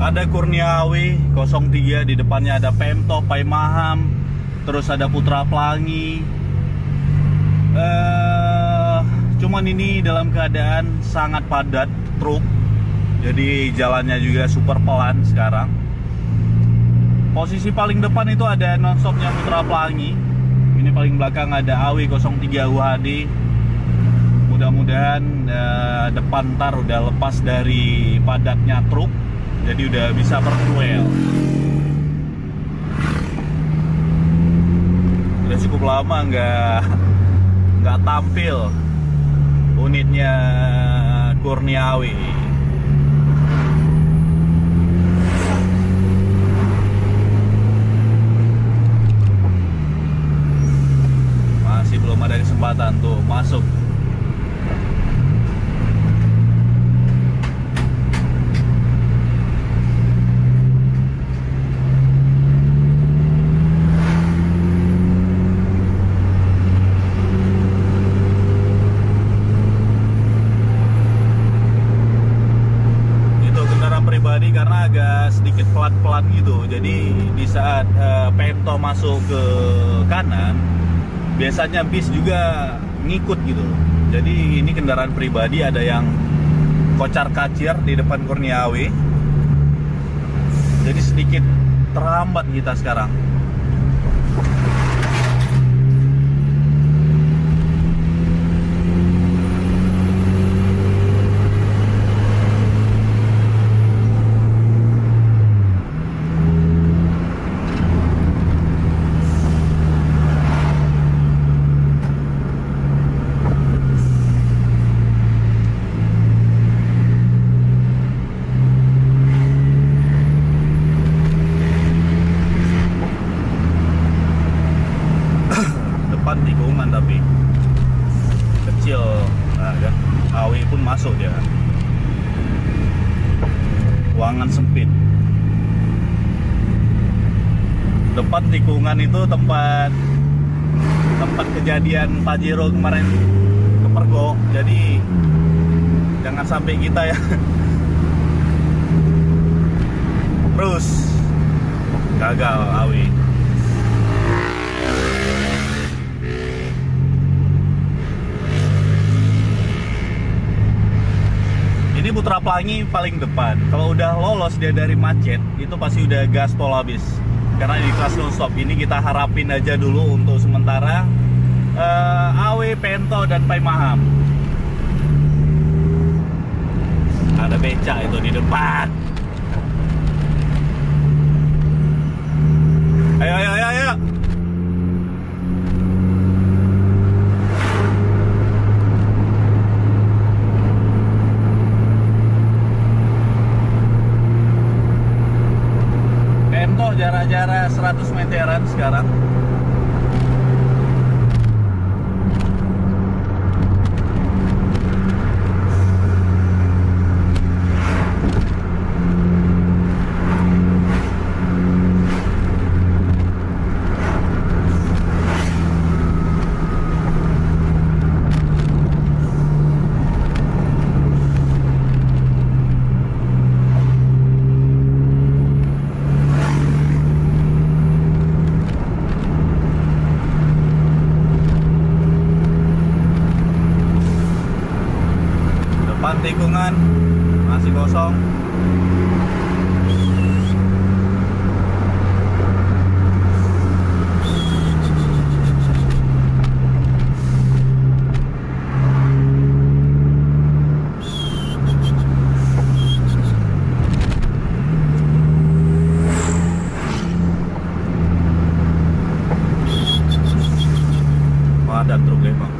ada Kurniawi 03, di depannya ada Pemto, Paimaham, terus ada Putra Pelangi. Cuman ini dalam keadaan sangat padat truk, jadi jalannya juga super pelan sekarang. Posisi paling depan itu ada nonstopnya Putra Pelangi. Ini paling belakang ada AW03 UHD. Mudah-mudahan depan ntar udah lepas dari padatnya truk, jadi udah bisa berduel. Udah cukup lama nggak tampil unitnya Kurniawi. Masih belum ada kesempatan tuh masuk. Karena agak sedikit pelan-pelan gitu, jadi di saat Pemto masuk ke kanan, biasanya bis juga ngikut gitu. Jadi ini kendaraan pribadi, ada yang kocar-kacir di depan Kurniawi, jadi sedikit terhambat kita sekarang. Tikungan tapi kecil, nah, kan? AW pun masuk dia, ruangan sempit. Depan tikungan itu tempat kejadian Pajero kemarin kepergok, jadi jangan sampai kita ya terus gagal AW. Ini Putra Pelangi paling depan. Kalau udah lolos dia dari macet, itu pasti udah gas tol habis. Karena di kelas non-stop ini kita harapin aja dulu untuk sementara AW, Pento, dan Paimaham. Ada becak itu di depan. Ayo, ayo, ayo, ayo. Jarak-jarak 100 meteran sekarang. Tikungan masih kosong. Padat truk emang.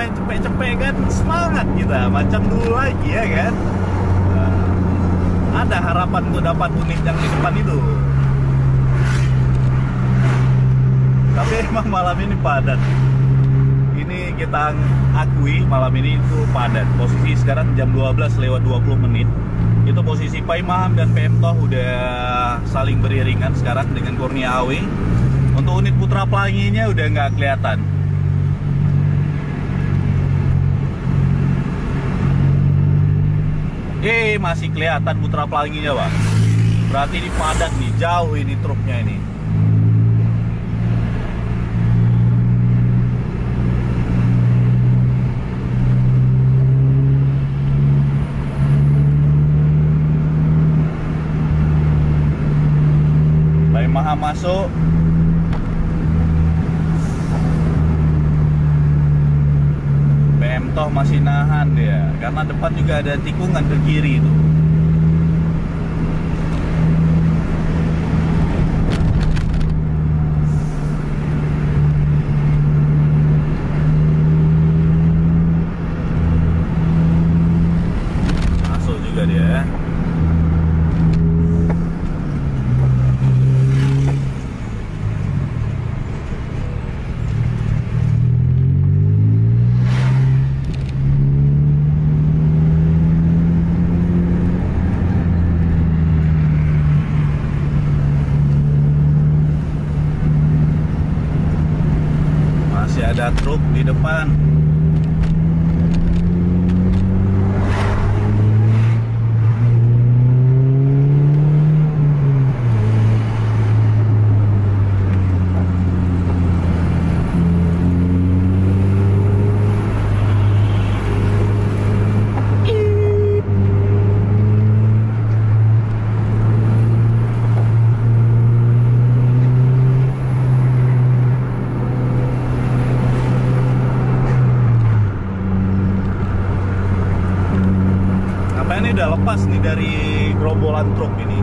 main cepet-cepet kan semangat kita macam dulu lagi ya kan. Ada harapan untuk dapat unit yang di depan itu. Tapi emang malam ini padat. Ini kita akui malam ini itu padat. Posisi sekarang jam 12 lewat 20 menit. Itu posisi Pai Maham dan PM Toh udah saling beriringan sekarang dengan Kurnia AW. Untuk unit Putra Pelanginya udah nggak kelihatan. Masih kelihatan Putra Pelanginya, Pak. Berarti ini padat nih, jauh ini truknya ini. Pai Maham masuk. Toh masih nahan dia karena depan juga ada tikungan ke kiri itu. Masuk juga dia. Ada truk di depan. Ini udah lepas nih dari gerombolan truk ini.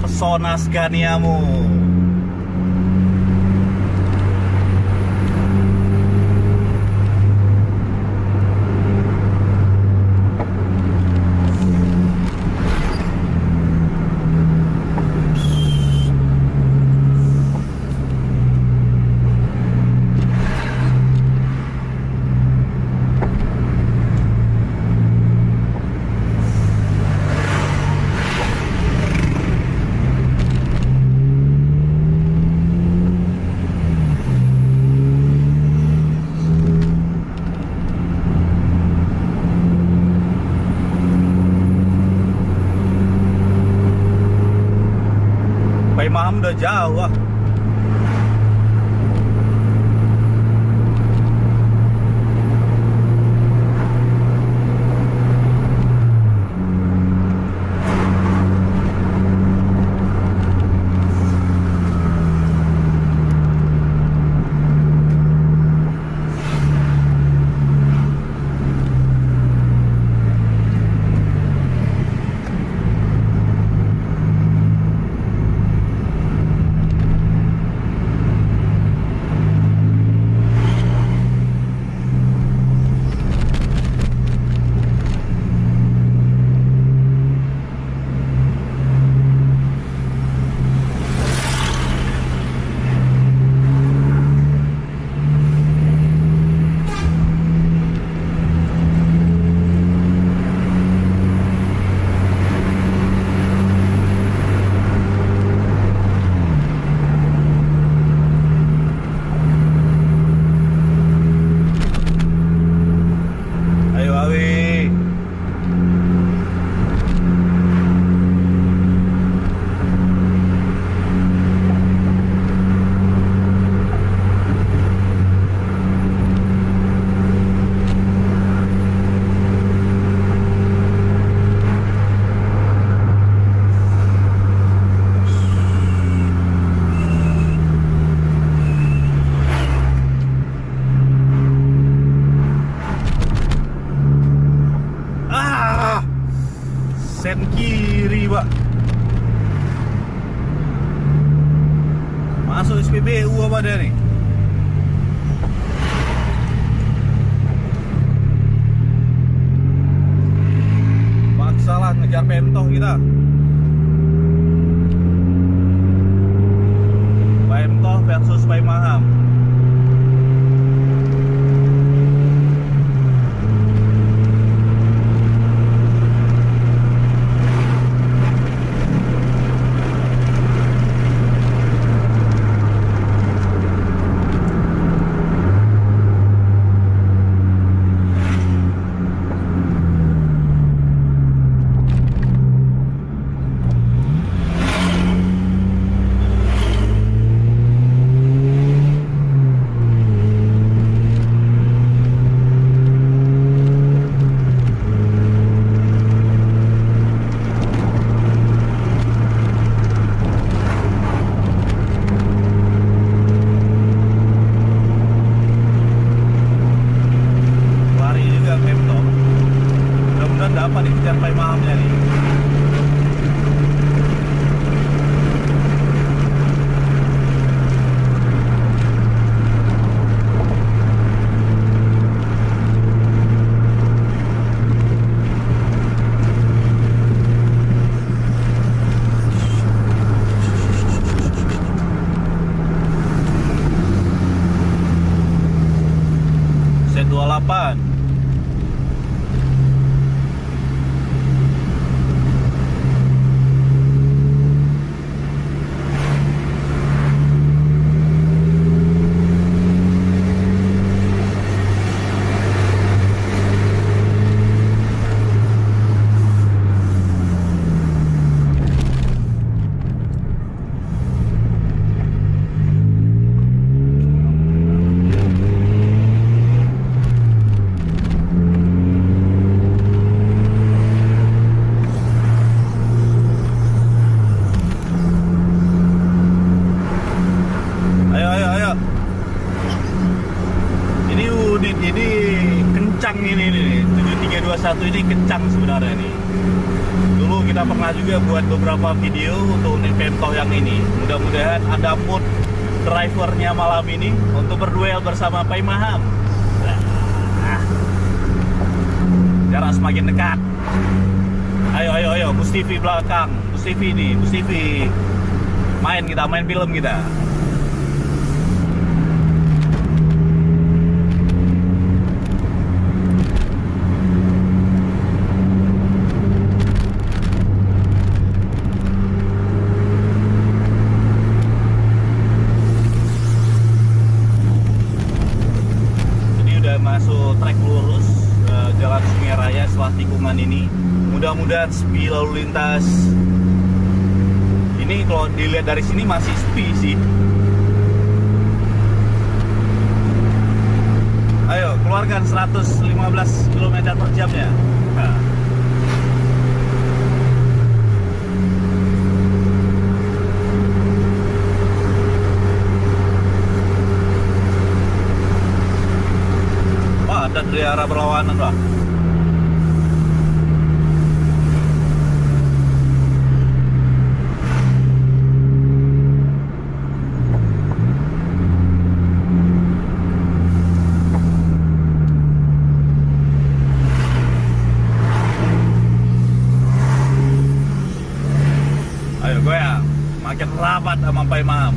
Pesona Scaniamu. Pai Maham udah jauh ah. kiri, Pak. Masuk SPBU apa dia nih? Paksalah ngejar pentoh kita. Pentoh versus Paimaham. Dapat dikejar Paimahamnya nih. Set 28. Ini kencang ini 7321 ini kencang sebenarnya nih. Dulu kita pernah juga buat beberapa video untuk unit pentoh yang ini. Mudah-mudahan ada mood drivernya malam ini untuk berduel bersama Paimaham. Jarak semakin dekat. Ayo, Mustifi belakang. Mustifi. Main film kita. Masuk trek lurus Jalan Sungai Raya setelah tikungan ini. Mudah-mudahan sepi lalu lintas. Ini kalau dilihat dari sini masih sepi sih. Ayo keluarkan 115 km per jamnya. Nah. Dan dari arah berlawanan, Pak. Ayo goyang, makin rapat sama Paimaham.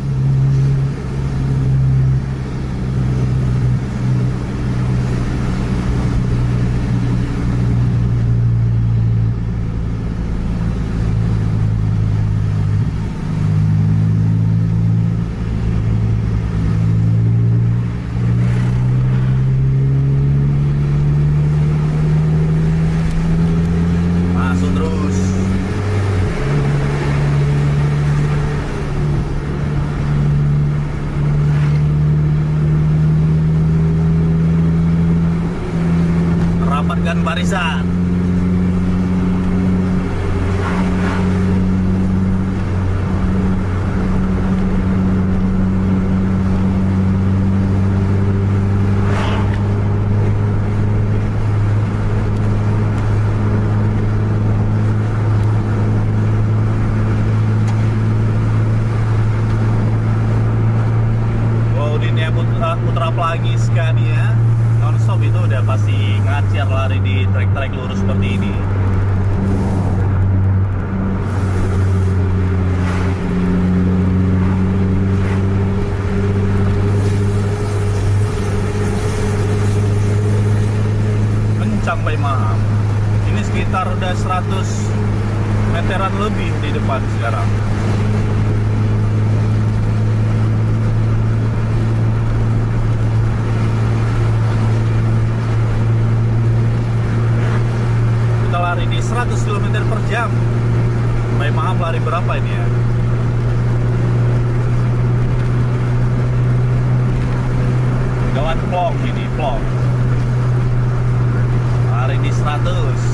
Rapatkan barisan. Putra Pelangi Scania nonstop itu udah pasti ngacar lari di trek-trek lurus seperti ini. Kencang Pak Imam. Ini sekitar udah 100 meteran lebih di depan sekarang. Kita lari di 100 km per jam. Pak Imam lari berapa ini ya? Gawat plong ini, plong. Lari di 100.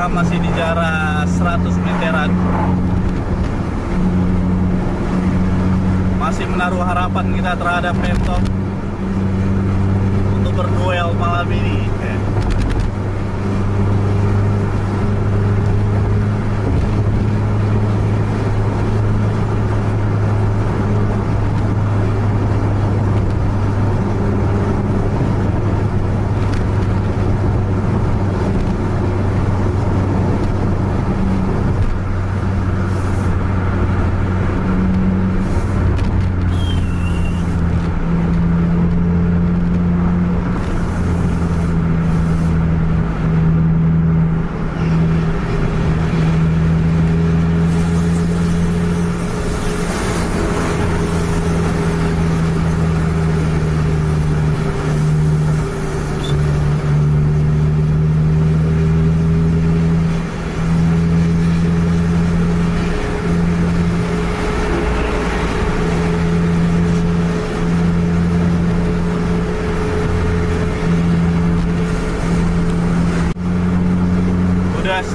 Masih di jarak 100 meteran. Masih menaruh harapan kita terhadap Pemto untuk berduel malam ini.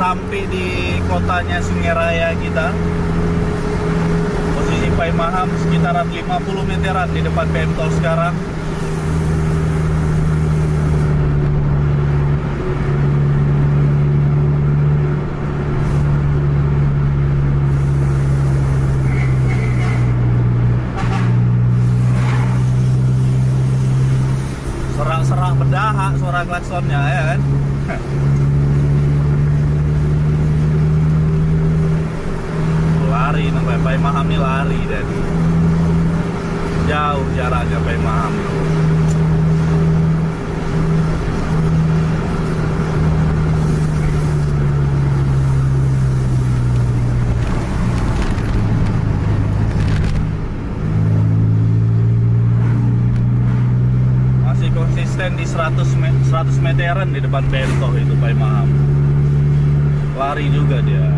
Sampai di kotanya Sungai Raya kita. Posisi Pak Imam sekitaran 50 meteran di depan PM Tol sekarang. Serak-serak berdahak suara klaksonnya ya kan. Lari sampai Pak Imam nih, lari dan jauh jaraknya Pak Imam. Masih konsisten di 100 meteran di depan Bento itu Pak Imam. Lari juga dia.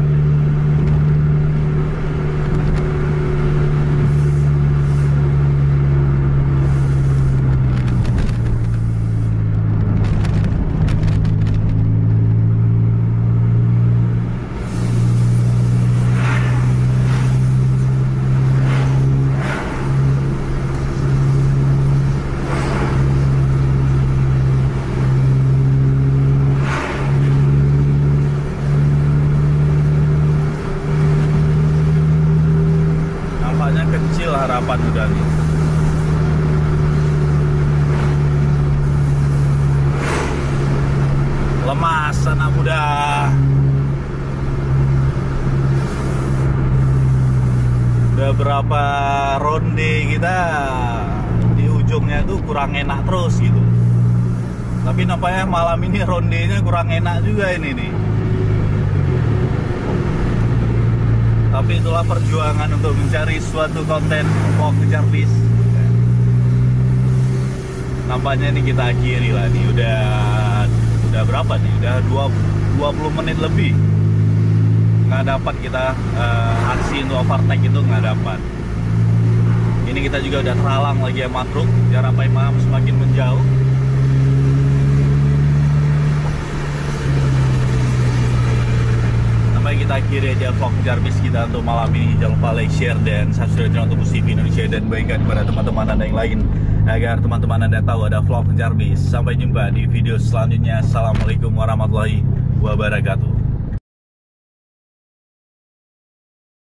Harapan udah nih. Lemas anak muda. Udah berapa ronde kita di ujungnya tuh kurang enak terus gitu. Tapi nampaknya malam ini rondenya kurang enak juga ini nih. Tapi itulah perjuangan untuk mencari suatu konten vlog kejar bis. Nampaknya ini kita akhiri lah nih, udah berapa nih? Udah 20 menit lebih nggak dapat kita aksi untuk overtake itu nggak dapat. Ini kita juga udah terhalang lagi sama truk, jarak Paimam semakin menjauh. Sampai kita akhiri aja vlog kejar bis kita untuk malam ini. Jangan lupa like, share, dan subscribe channel untuk TV Indonesia, dan bagikan kepada teman-teman Anda yang lain agar teman-teman Anda tahu ada vlog kejar bis. Sampai jumpa di video selanjutnya. Assalamualaikum warahmatullahi wabarakatuh.